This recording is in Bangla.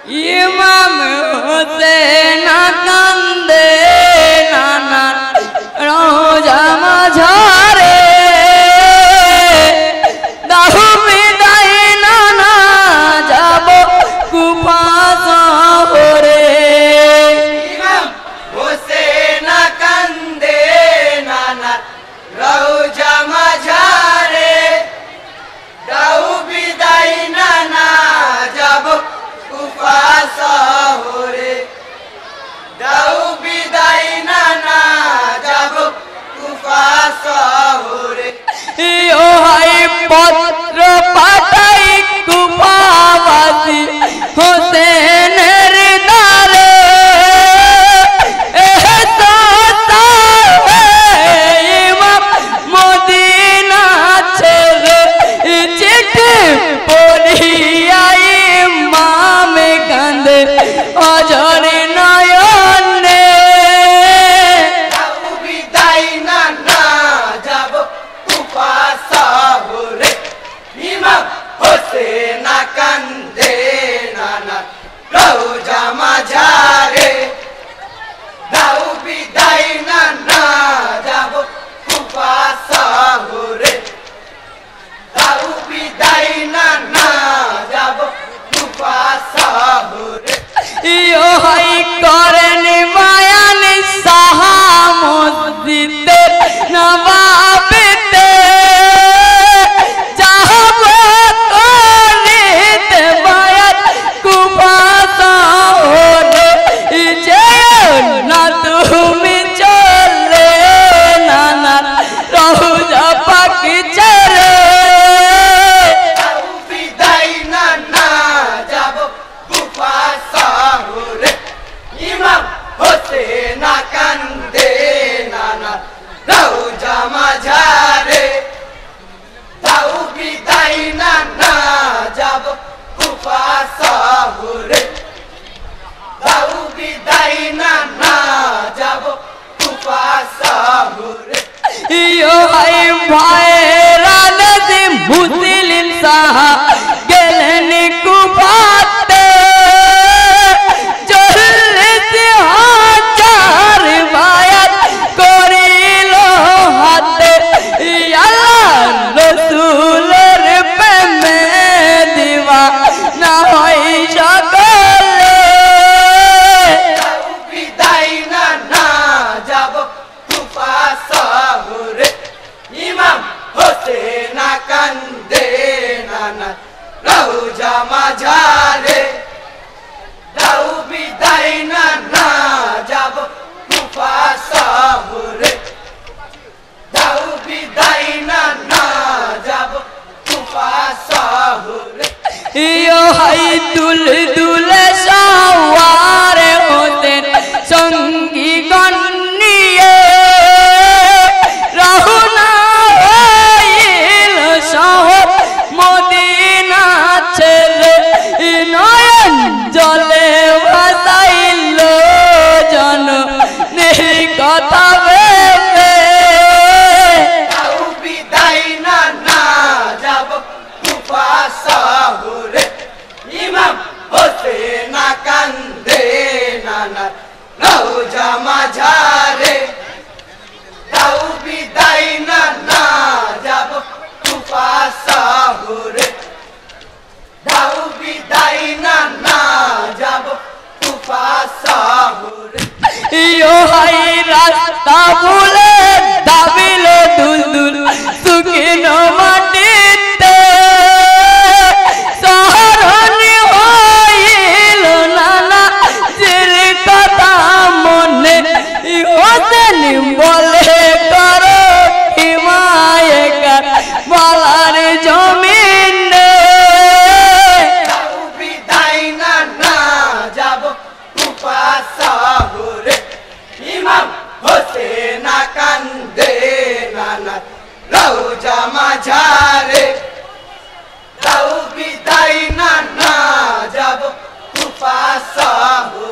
ইমাম হোসেন কান্দে নানা রোজা মাঝারে দাহু বিদায় নানা যাব কুফা শহরে ইমাম হোসেন কান্দে নানা রওজা মাঝারে দাও বিদায় নানা যাব কুফা শহরে দাও বিদায় নানা যাব কুফা শহরে ও হাই পত্র পাঠাই কুফাবাসী হোসেনের দ্বারে ইমাম মদিনা ছেড়ে চিঠি পড়িয়া ইমাম কান্দে অজরে নয়নে দাও বিদায় নানা যাব কুফা শহরে ইমাম হোসেন কান্দে নানা রওজা মাঝারে দাও বিদায় নানা যাব কুফা শহরে দাও বিদায় নানা যাব কুফা শহরে ইয়ো হাই করেন মায়ান সাহা মসজিদে নবাবিতে যাব করিতে বায়াত কুফা শহরে যেও না তুমি চলে নানা রওজা পাক ছেড়ে দাও বিদায় নানা যাব কুফা শহরে ইমাম হোসেন কান্দে নানা রওজা মাঝারে দাও বিদায় নানা যাব কুফা শহরে দাও বিদায় নানা যাব কুফা শহরে ইয়ো হাই ভাইরা নদী মুসলিম সাহা গেলেন কুফাতে চল্লিশ হাজার বায়াত করিল হাতে আল্লাহ রসুলের প্রেমে দিওয়ানা হয় সকলে দাও বিদায় নানা যাব কুফা শহরে ইমাম হোসেন কান্দে নানা রওজা মাঝারে দাও বিদায় নানা যাব কুফা শহরে দাও বিদায় নানা যাব কুফা শহরে ইয়ো হাই দুল দুলে সওয়ার হোসেন সঙ্গী গণ্যে রওনা হইল শহর মদিনা ছেড়ে নয়ন জলে ভাসাইল জননীর কথা ভেবে দাও বিদায় নানা যাব কুফা শহরে ইমাম হোসেন কান্দে নানা রওজা মাঝারে দাও বিদায় নানা যাব কুফা শহরে দাও বিদায় নানা যাব কুফা শহরে ইয়ো হাই রাস্তা ভুলে দাবিল দুল দুল শুকিনো মাটিতে শহরনি হইল নানা চির কথা মনে হোসেন বলে করো হিমায়কার বালার জমিনে দাও বিদায় নানা যাব কুফা শহরে ইমাম হোসেন কান্দে নানা রওজা মাঝারে দাও বিদায় নানা যাব কুফা শহরে